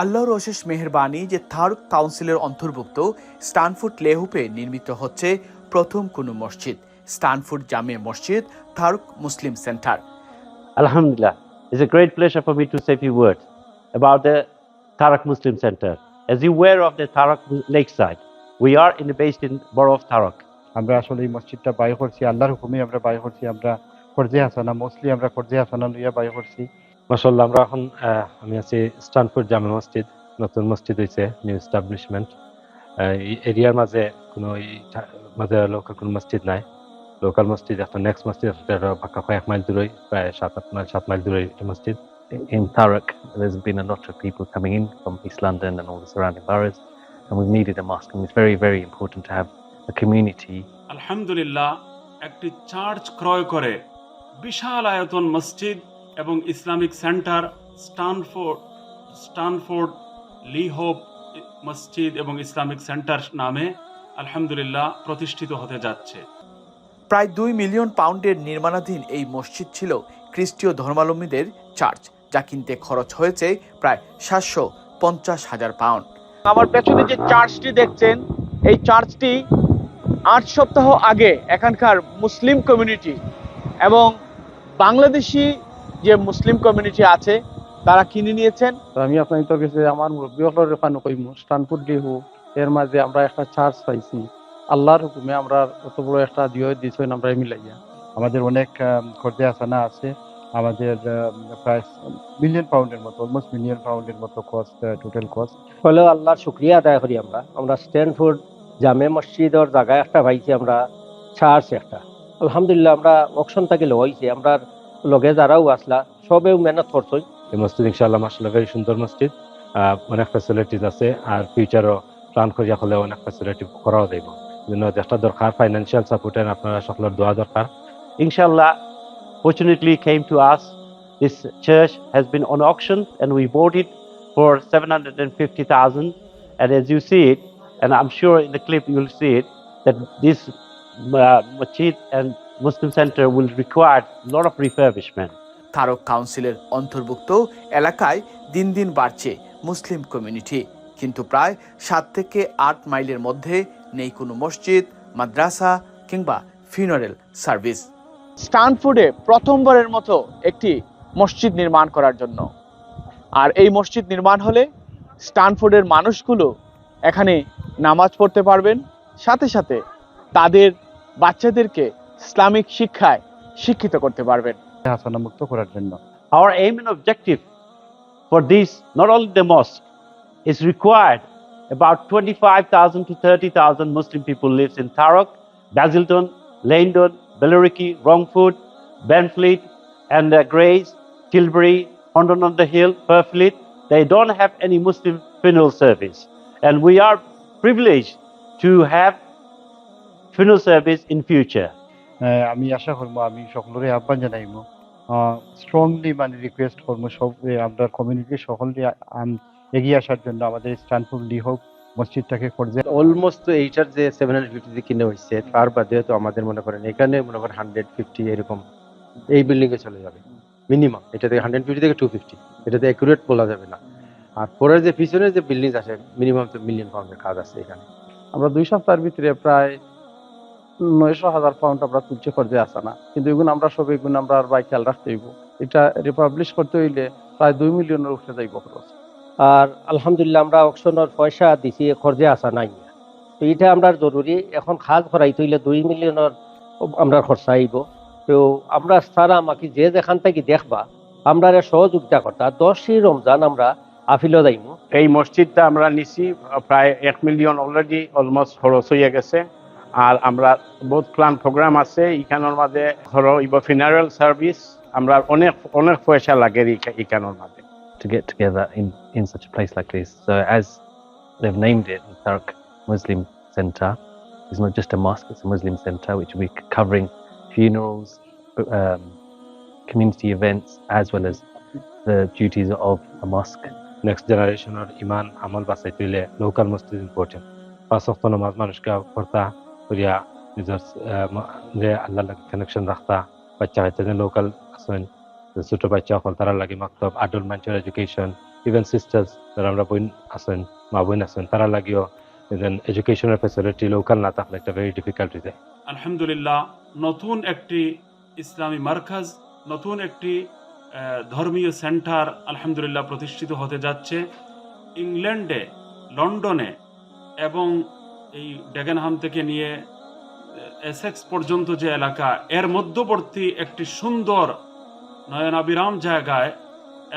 আল্লাহর অশেষ মেহেরবানি যে থার্ক কাউন্সিলের অন্তর্ভুক্ত স্ট্যানফোর্ড লেহুপে নির্মিত হচ্ছে প্রথম কোনো মসজিদ, স্ট্যানফোর্ড জামে মসজিদ থার্ক Muslim centre. Alhamdulillah, it's a great pleasure for me to say a few words about the Thurrock Muslim Center. As you aware of the Thurrock Lakeside, we are based in borough of Thurrock. আমরা আসলে এই মসজিদটা বায় করছি, আল্লাহর হুকুমে আমরা বায় করছি। আমরা ফরজে হাসানা মোস্টলি আমরা ফরজে হাসানা লইয়া বায় করছি। মাশাআল্লাহ, আমরা এখন আমি আছি স্ট্যানফোর্ড জামে মসজিদ, নতুন মসজিদ হয়েছে, নিউ এস্টাবলিশমেন্ট। এরিয়ার মাঝে কোনো মাঝে লোকাল কোনো মসজিদ নাই। লোকাল মসজিদ একটা নেক্সট মসজিদ বাক্কা কয়েক মাইল দূরে, প্রায় 7 মাইল দূরে একটা মসজিদ। In Thurrock, there's been a lot of people coming in from East London and all the surrounding boroughs, and we've needed a mosque, and it's very, very important to have a community. আলহামদুলিল্লাহ, একটি church ক্রয় করে বিশাল আয়তন মসজিদ এবং Islamic centre Stanford লিহোপ মসজিদ এবং Islamic centre নামে আলহামদুলিল্লাহ প্রতিষ্ঠিত হতে যাচ্ছে। প্রায় 2 মিলিয়ন পাউন্ডের নির্মাণাধীন এই মসজিদ ছিল খ্রিস্টীয় ধর্মাবলম্বীদের চার্চ, যা কিনতে খরচ হয়েছে প্রায় 750,000 পাউন্ড। আমার পেছনে যে চার্চটি দেখছেন, এই চার্চটি 8 সপ্তাহ আগে এখানকার মুসলিম কমিউনিটি এবং বাংলাদেশি যে মুসলিম কমিউনিটি আছে তারা কিনে নিয়েছেন। আমি আপনার কাছে আমার মুরব্বী হলের রেফানো কইমু, স্ট্যানফোর্ড লিহু এর মাঝে আমরা একটা চার্চ পাইছি। আল্লাহর হুকুমে আমরা অত বড় একটা দিয়েছেন আমরা মিলাইয়া। আমাদের অনেক খরচে আসানা আছে, আমাদের প্রায় মিলিয়ন পাউন্ডের মতো, অলমোস্ট মিলিয়ন পাউন্ডের মতো কস্ট, টোটাল কস্ট। হলেও আল্লাহর শুকরিয়া আদায় করি আমরা স্ট্যানফোর্ড জামে মসজিদের জায়গায় একটা পাইছি, আমরা চার্চ একটা। আলহামদুলিল্লাহ, আমরা অকশন থেকে লইছি, আমরা লগে যারাও আসলা সবেও মেহনত করছই। এই মসজিদ ইনশাআল্লাহ মাশাআল্লাহ ভেরি সুন্দর মসজিদ, অনেক ফ্যাসিলিটিস আছে, আর ফিউচারও প্ল্যান করিয়া হলে অনেক ফ্যাসিলিটি করাও যাইব। জন্য যেটা দরকার ফাইন্যান্সিয়াল সাপোর্টের আপনারা সকলের দোয়া দরকার। Inshallah, fortunately came to us. This church has been on auction and we bought it for 750,000. And as you see it, and I'm sure in the clip you will see it, that this masjid and Muslim center will require a lot of refurbishment. থারক কাউন্সিলের অন্তর্ভুক্ত এলাকায় দিন দিন বাড়ছে Muslim community, কিন্তু প্রায় 7 থেকে 8 মাইলের মধ্যে নেই কোনো মসজিদ, মাদ্রাসা কিংবা ফিউনারেল সার্ভিস। স্ট্যানফোর্ডে প্রথমবারের মতো একটি মসজিদ নির্মাণ করার জন্য, আর এই মসজিদ নির্মাণ হলে স্ট্যানফোর্ডের মানুষগুলো এখানে নামাজ পড়তে পারবেন, সাথে সাথে তাদের বাচ্চাদেরকে ইসলামিক শিক্ষায় শিক্ষিত করতে পারবেন। হাসানা মুক্ত করার জন্য Our aim and objective for this, not only the mosque, is required about 25,000 to 30,000 Muslim people lives in Thurrock, Basildon, Leindon, Billericay, Wrongford, Benfleet, and Grays, Tilbury, Hondon-on-the-Hill, Purfleet. They don't have any Muslim funeral service, and we are privileged to have funeral service in future. আমি আশা করবো, আমি সকলের আহ্বান জানাইবো, strongly মানে request করবো সব আমরা community সকলে এগিয়ে আসার জন্য আমাদের স্ট্যানফোর্ড লিহোপ মসজিদটাকে করছে। অলমোস্ট এইটার যে 750 কিনে হয়েছে, তার বাদে তো আমাদের মনে করেন এখানে মনে করেন 150 এরকম এই বিল্ডিং এ চলে যাবে মিনিমাম। এটা থেকে 150 থেকে 250, এটাতে অ্যাকুরেট বলা যাবে না। আর পরের যে পিছনের যে বিল্ডিং আছে মিনিমাম তো মিলিয়ন পাউন্ডের কাজ আছে এখানে। আমরা 2 সপ্তাহের ভিতরে প্রায় 900,000 পাউন্ড আমরা তুলছে খরচে আসা না, কিন্তু এগুলো আমরা সব এগুলো আমরা আর বাই খেয়াল রাখতে হইব। এটা রিপাবলিশ করতে হইলে প্রায় 2 মিলিয়নের উপরে যাইব খরচ। আর আলহামদুলিল্লাহ, আমরা অকশনের পয়সা দিছি, খরচে আসা নাই। তো এটা আমরা জরুরি, এখন খাজ করাইতে হইলে 2 মিলিয়নের আমরা খরচা আইব। তো আমরা সারা আমাকে যে যেখান থেকে দেখবা আমরা সহযোগিতা করতা 10ই রমজান আমরা আফিল যাইমু। এই মসজিদটা আমরা নিছি প্রায় 1 মিলিয়ন অলরেডি অলমোস্ট খরচ হয়ে গেছে। আর আমরা বহুত প্ল্যান প্রোগ্রাম আছে এখানের মাঝে, ধরো ফিনারেল সার্ভিস, আমরা অনেক পয়সা লাগে এখানের মাঝে। To get together in such a place like this. So as they've named it, the Thurrock Muslim Center, it's not just a mosque, it's a Muslim center which will be covering funerals, community events, as well as the duties of a mosque. Next জেনারেশনের ইমান আমল বাঁচাইতে হইলে local মসজিদ important. 5 ওয়াক্ত নামাজ মানুষকে পড়তা করিয়া নিজের যে আল্লাহ কানেকশন রাখতা, বাচ্চা হইতে লোকাল আসেন, ছোট বাচ্চা হল তারা লাগে মাকতব, adult mental education, even sisters যারা আমরা বোন আছেন মা বোন আছেন তারা লাগিও এডুকেশনাল ফ্যাসিলিটি লোকাল না থাকলে একটা ভেরি ডিফিকাল্ট হয়ে যায়। আলহামদুলিল্লাহ, নতুন একটি ইসলামী মার্কাজ, নতুন একটি ধর্মীয় সেন্টার আলহামদুলিল্লাহ প্রতিষ্ঠিত হতে যাচ্ছে ইংল্যান্ডে, লন্ডনে এবং এই ডেগেনহাম থেকে নিয়ে এসেক্স পর্যন্ত যে এলাকা, এর মধ্যবর্তী একটি সুন্দর নয়নাবিরাম জায়গায়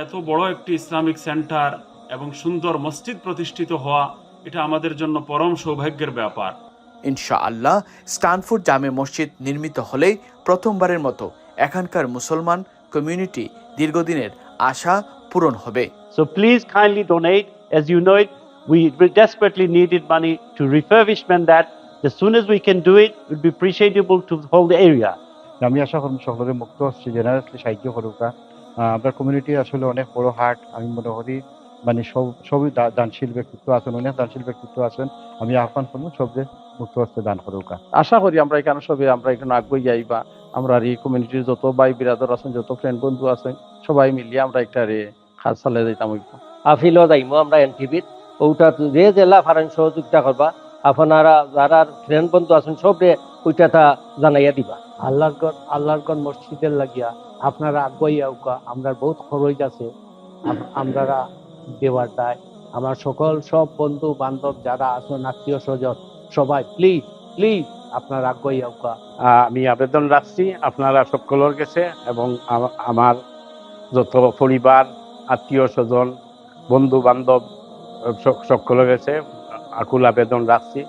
এত বড় একটি ইসলামিক সেন্টার এবং সুন্দর মসজিদ প্রতিষ্ঠিত হওয়া, এটা আমাদের জন্য পরম সৌভাগ্যের ব্যাপার। ইনশাআল্লাহ স্টানফোর্ড জামে মসজিদ নির্মিত হলে প্রথমবারের মতো এখানকার মুসলমান কমিউনিটি দীর্ঘদিনের আশা পূরণ হবে। So please kindly donate. As you know it, we desperately needed money to refurbishment that. As soon as we can do it, it would be appreciable to the whole area. আমি আশা করব সকলের মুক্ত হচ্ছে generously সাহায্য করুকা। আমরা community আসলে অনেক বড় হার্ট, আমি মনে করি মানে সবই দানশীল ব্যক্তিত্ব আছেন, অনেক দানশীল ব্যক্তিত্ব আছেন। আমি আহ্বান করবো সবদের মুক্ত হচ্ছে দান করুকা। আশা করি আমরা এখানে সবাই আমরা এখানে আগুই যাইবা। আমরা এই কমিউনিটির যত ভাই বিরাদর আছেন, যত ফ্রেন্ড বন্ধু আছেন, সবাই মিলিয়ে আমরা একটা কাজ চালিয়ে যাইতাম। আফিলও যাইমো আমরা এনটিভিত ওটা যে জেলা ফারেন সহযোগিতা করবা, আপনারা যারা ফ্রেন্ড বন্ধু আছেন সবরে ওইটা জানাইয়া দিবা। আল্লাহর গণ মসজিদের লাগিয়া আপনারা আগুয়াইয়া উকা, আমরা বহুত খরচ আছে আমরা দেওয়ার দায়। আমার সব বন্ধু বান্ধব যারা আছেন, আত্মীয় স্বজন, সবাই প্লিজ প্লিজ আপনারা আগুয়াইয়া উকা। আমি আবেদন রাখছি আপনারা সকলের কাছে এবং আমার যত পরিবার, আত্মীয় স্বজন, বন্ধু বান্ধব সকলের কাছে আকুল আবেদন রাখছি।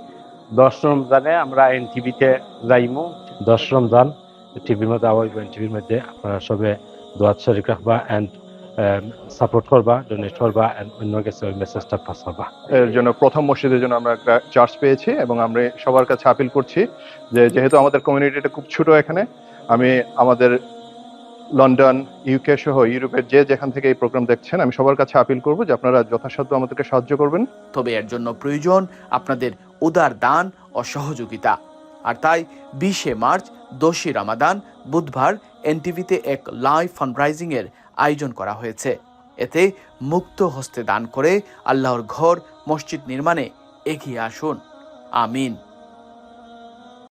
10 রমজানে আমরা এনটিভিতে যাইমু। 10 রমজান টিভির মধ্যে আওয়াজ টিভির মধ্যে আপনারা সবে দোয়াত শরীক রাখবা এন্ড সাপোর্ট করবা, ডোনেট করবা এন্ড অন্য কাছে ওই মেসেজটা পাস করবা। এর জন্য প্রথম মসজিদের জন্য আমরা একটা চার্জ পেয়েছি এবং আমরা সবার কাছে আপিল করছি যে যেহেতু আমাদের কমিউনিটিটা খুব ছোট এখানে, আমি আমাদের লন্ডন, ইউকে সহ ইউরোপের যেখান থেকে এই প্রোগ্রাম দেখছেন, আমি সবার কাছে আপিল করব যে আপনারা যথাসাধ্য আমাদেরকে সাহায্য করবেন। তবে এর জন্য প্রয়োজন আপনাদের উদার দান ও সহযোগিতা। আর তাই 20 মার্চ 10 রমাদান বুধবার এনটিভিতে এক লাইভ ফান্ডরাইজিং এর আয়োজন করা হয়েছে। এতে মুক্ত হস্তে দান করে আল্লাহর ঘর মসজিদ নির্মাণে এগিয়ে আসুন। আমিন।